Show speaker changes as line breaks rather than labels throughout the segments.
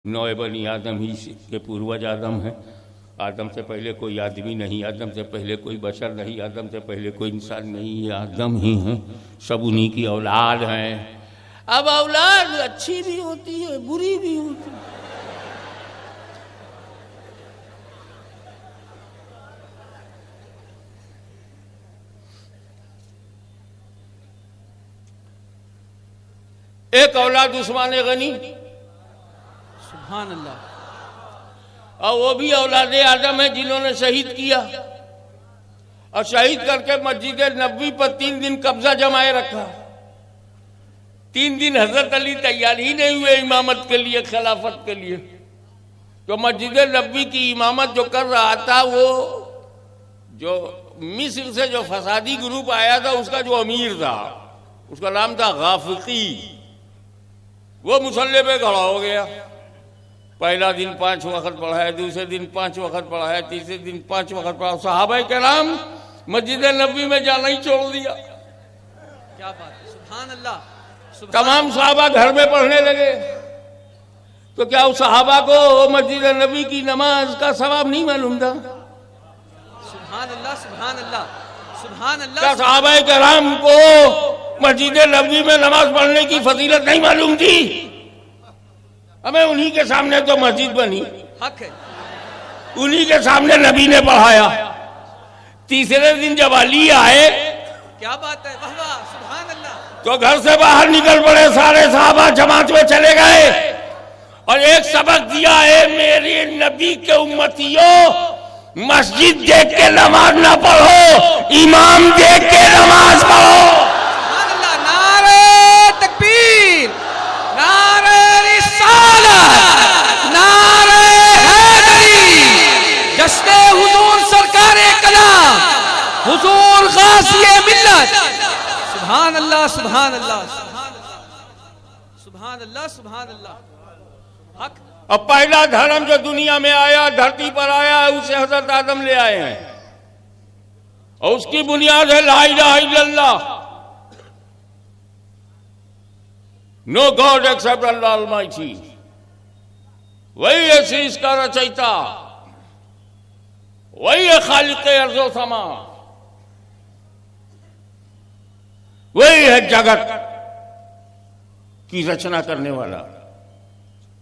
नौ बनी आदम ही के पूर्वज आदम हैं। आदम से पहले कोई आदमी नहीं, आदम से पहले कोई बशर नहीं, आदम से पहले कोई इंसान नहीं, ये आदम ही हैं। सब उन्हीं की औलाद हैं। अब औलाद अच्छी भी होती है, बुरी भी होती है। एक औलाद उस्मान गनी,
सुभान अल्लाह,
और वो भी औलाद आदम है जिन्होंने शहीद किया, और शहीद करके मस्जिद नबवी पर 3 दिन कब्जा जमाए रखा। 3 दिन हजरत अली तैयार ही नहीं हुए इमामत के लिए, खिलाफत के लिए। तो मस्जिद नबवी की इमामत जो कर रहा था, वो जो मिस्र से जो फसादी ग्रुप आया था, उसका जो अमीर था, उसका नाम था गाफिकी, वो मुसल्ले पे खड़ा हो गया। पहला दिन 5 वक्त पढ़ाया, दूसरे दिन 5 वक्त पढ़ाया, तीसरे दिन 5 वक्त पढ़ाया। सहाबा कराम मस्जिद नबवी में जाना ही छोड़ दिया।
क्या बात है, सुभान अल्लाह।
तमाम सहाबा घर में पढ़ने लगे। तो क्या उस सहाबा को मस्जिद नबी की नमाज का सवाब नहीं मालूम था?
सुभान अल्लाह, सुभान अल्लाह, सुभान अल्लाह।
क्या सहाबा कराम को मस्जिद नबी में नमाज पढ़ने की फजीलत नहीं मालूम थी? हमें उन्हीं के सामने तो मस्जिद बनी,
हक है,
उन्हीं के सामने नबी ने पढ़ाया। तीसरे दिन जब अली आए,
क्या बात है, वाह वाह, सुभान अल्लाह।
तो घर से बाहर निकल पड़े, सारे सहाबा जमात में चले गए और एक सबक दिया है, मेरे नबी के उम्मतियों, मस्जिद देख के नमाज ना पढ़ो, इमाम देख के नमाज पढ़ो।
सुभान अल्लाह, नारे तकबीर, नारे रिसालत, नारे हैदरी, जश्न हुजूर सरकारे कलाम, हुजूर गाज़िए मिल्लत। सुभान अल्लाह, सुभान अल्लाह, सुभान अल्लाह, सुभान अल्लाह, हक।
अब पहला धर्म जो दुनिया में आया, धरती पर आया है, उसे हजरत आदम ले आए हैं, और उसकी बुनियाद है ला इलाहा इल्लल्लाह, नो गॉड एक्सेप्ट अल्लाह अलमाइटी। वही है शीश का रचयिता, वही है खालिक अर्ज़ो समा, वही है जगत की रचना करने वाला।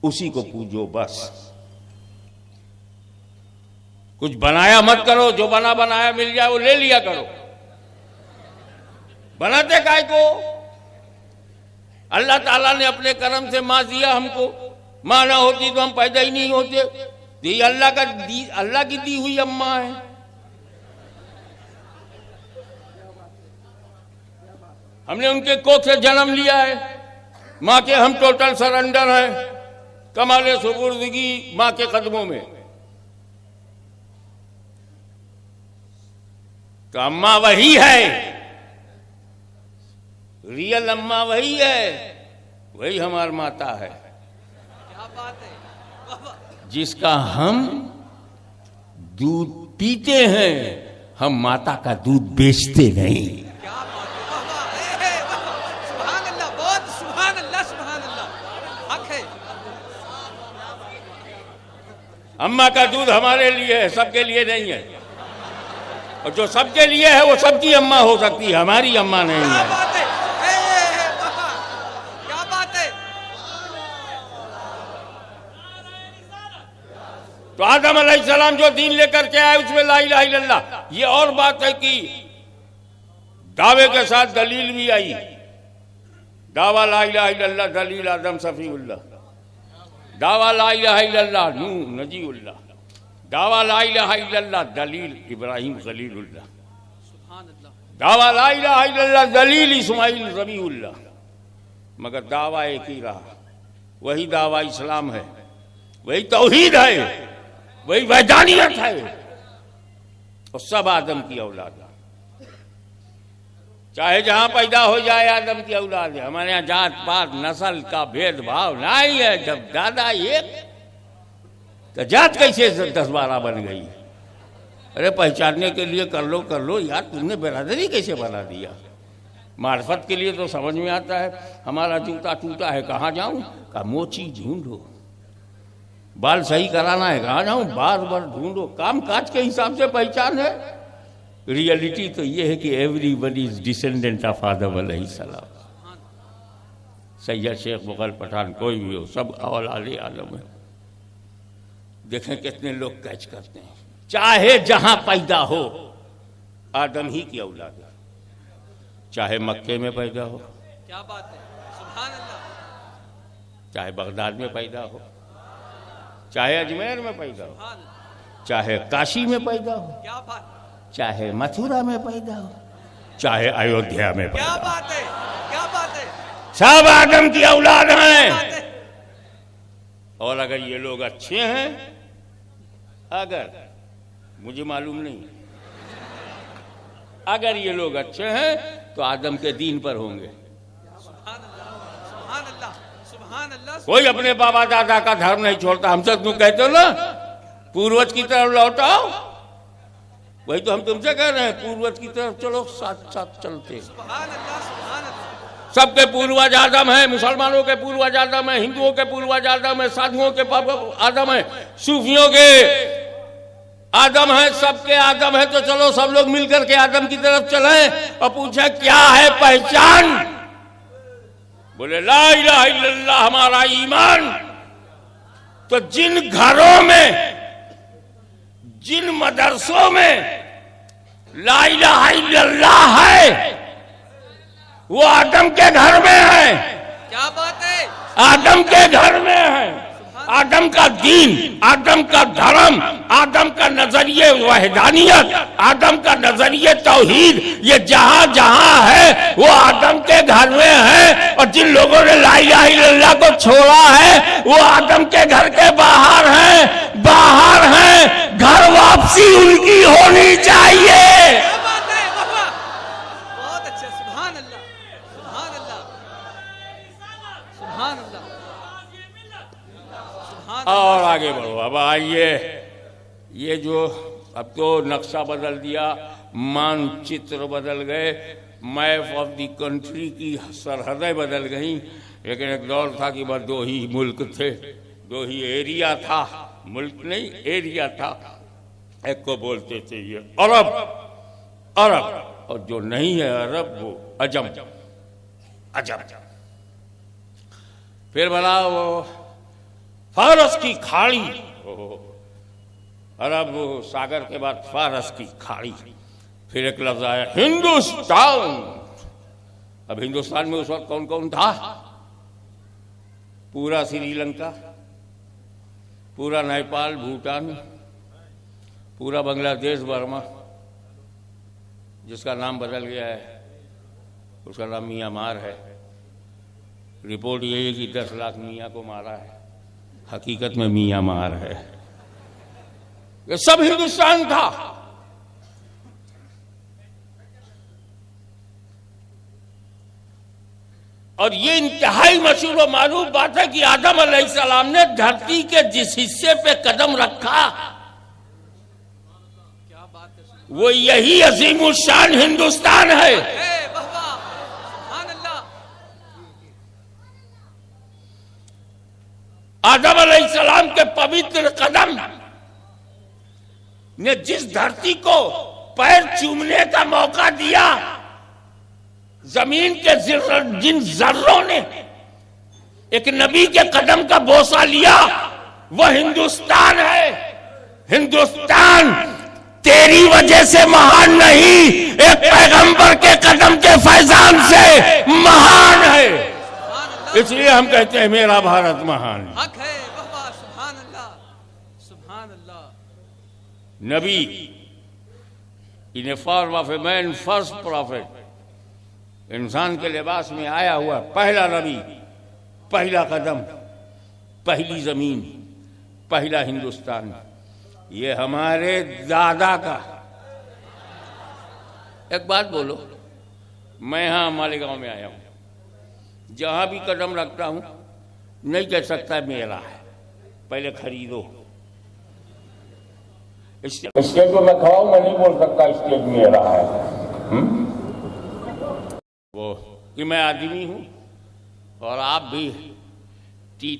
उसी को पूजो बस। कुछ बनाया मत करो, जो बना बनाया मिल जाए वो ले लिया करो। बनाते काय को? अल्लाह ताला ने अपने करम से माँ दिया हमको, माँ ना होती तो हम पैदा ही नहीं होते। तो ये अल्लाह की दी हुई अम्मा है। हमने उनके कोख से जन्म लिया है, माँ के हम टोटल सरेंडर हैं, कमाले सुपुर्दगी माँ के कदमों में। तो अम्मा वही है, रियल अम्मा वही है, वही हमारी माता है।
क्या बात है, वाह वाह।
जिसका हम दूध पीते हैं, हम माता का दूध बेचते नहीं।
क्या बात है, वाह वाह, वाह वाह, सुभान अल्लाह, बहुत सुभान अल्लाह, सुभान अल्लाह, हक है।
अम्मा का दूध हमारे लिए है, सबके लिए नहीं है। और जो सबके लिए है वो सबकी अम्मा हो सकती है, हमारी अम्मा नहीं
क्या
है।
बात है, वाह वाह, क्या बात है।
तो आदम अलैहिस्सलाम जो दीन लेकर के आए उसमें ला इलाहा इल्लल्लाह। ये और बात है कि दावे के साथ दलील भी आई। दावा ला इलाहा इल्लल्लाह दलील आदम सफीउल्लाह, दावा ला इलाहा इल्लल्लाह नूह नजीउल्लाह, दावा ला इलाहा इल्लल्लाह दलील इब्राहिम खलीलुल्लाह,
सुभान अल्लाह,
दावा ला इलाहा इल्लल्लाह दलील इस्माइल ज़बीहुल्लाह। मगर दावा एक ही रहा, वही दावा इस्लाम है, वही तौहीद है, वही वैधानियत है। और सब आदम की औलाद, चाहे जहां पैदा हो जाए आदम की औलाद है। हमारे यहाँ जात पात नस्ल का भेदभाव नहीं है। जब दादा एक तो जात कैसे 10-12 बन गई? अरे पहचानने के लिए कर लो यार, तुमने बिरादरी कैसे बना दिया? मार्फत के लिए तो समझ में आता है। हमारा जूता टूटा है, कहाँ जाऊं? का मोची ढूंढो। बाल सही कराना है, कहाँ जाऊं, बार बार ढूंढो, काम काज के हिसाब से पहचान है। रियलिटी तो ये है कि everybody is descendant of Adam अलैहिस्सलाम। सैयद शेख मुगल पठान कोई भी हो, सब औलाद आदम है। देखें कितने लोग कैच करते हैं, चाहे जहां पैदा हो आदम ही की औलाद है, चाहे मक्के में पैदा हो,
क्या बात है, सुभान अल्लाह,
चाहे बगदाद में पैदा हो, चाहे अजमेर में पैदा हो,
सुभान अल्लाह,
चाहे काशी में पैदा हो,
क्या बात,
चाहे मथुरा में पैदा हो, चाहे अयोध्या में पैदा
क्या
हो,
बात है, क्या बात है,
सब आदम की औलाद
क्या
हैं।
बात है।
और अगर ये लोग अच्छे हैं, अगर मुझे मालूम नहीं, अगर ये लोग अच्छे हैं तो आदम के दीन पर होंगे।
सुभान अल्लाह, सुभान अल्लाह, सुभान अल्लाह।
कोई अपने बाबा दादा का धर्म नहीं छोड़ता। हमसे तुम कहते हो ना पूर्वज की तरफ लौटाओ, वही तो हम तुमसे कह रहे हैं, पूर्वज की तरफ चलो, साथ साथ चलते।
सुभान अल्लाह, सुभान अल्लाह।
सबके पूर्वज आदम है, मुसलमानों के पूर्वज आदम है, हिंदुओं के पूर्वज आदम है, साधुओं के आदम है, सूफियों के आदम है, सबके आदम है। तो चलो सब लोग मिलकर के आदम की तरफ चलें। और पूछा क्या है पहचान, बोले ला इलाहा इल्लल्लाह हमारा ईमान। तो जिन घरों में, जिन मदरसों में ला इलाहा इल्लल्लाह है वो आदम के घर में है,
क्या बात है,
आदम के घर में है। आदम का दीन, आदम का धर्म, आदम का नजरिए वहदानियत, आदम का नजरिए तौहीद, ये जहां जहां है वो आदम के घर में है। और जिन लोगों ने ला इलाहा इल्लल्लाह को छोड़ा है वो आदम के घर के बाहर हैं, बाहर हैं। घर वापसी उनकी होनी चाहिए।
क्या बात है, बाबा, बहुत अच्छा, सुभान अल्लाह, सुभान अल्लाह, सुभान अल्लाह, सुभान अल्लाह।
और आगे बढ़ो। अब आइए, ये जो अब तो नक्शा बदल दिया, मानचित्र बदल गए, मैप ऑफ द कंट्री की सरहदें बदल गई। लेकिन एक दौर था कि बस दो ही मुल्क थे, दो ही एरिया था, मुल्क नहीं एरिया था। एक को बोलते थे ये अरब, अरब, और जो नहीं है अरब वो अजम, अजम। फिर बना वो फारस की खाड़ी, अरब सागर के बाद फारस की खाड़ी। फिर एक लफ्ज आया हिंदुस्तान। अब हिंदुस्तान में उस वक्त कौन कौन था? पूरा श्रीलंका, पूरा नेपाल, भूटान, पूरा बांग्लादेश, बर्मा, जिसका नाम बदल गया है, उसका नाम म्यांमार है। रिपोर्ट यही है कि 10 लाख मियाँ को मारा है, हकीकत में म्यांमार है। ये सब हिंदुस्तान था। और ये इंतहाई मशहूर और मारूफ बात है कि आदम अलैहिस्सलाम ने धरती के जिस हिस्से पे कदम रखा
क्या बात है,
वो यही अजीमुशान हिंदुस्तान है।
बाबा, सुभान अल्लाह।
आदम अलैहिस्सलाम के पवित्र कदम ने जिस धरती को पैर चूमने का मौका दिया, जमीन के जिन जर्रों ने एक नबी के कदम का बोसा लिया, वह हिंदुस्तान है। हिंदुस्तान तेरी वजह से महान नहीं, एक पैगंबर के कदम के फैजान से महान है। इसलिए हम कहते हैं मेरा भारत महान है।
हक है बाबा, सुभान अल्लाह, सुभान अल्लाह।
नबी in a form of a man, first prophet, इंसान के लिबास में आया हुआ पहला नबी, पहला कदम, पहली जमीन, पहला हिंदुस्तान, ये हमारे दादा का। एक बात बोलो, मैं यहां मालेगांव में आया हूं, जहां भी कदम रखता हूं नहीं कह सकता मेरा है, पहले खरीदो। स्टेज में मैं खड़ा हूं, मैं नहीं बोल सकता स्टेज मेरा है। वो कि मैं आदमी हूं और आप भी टी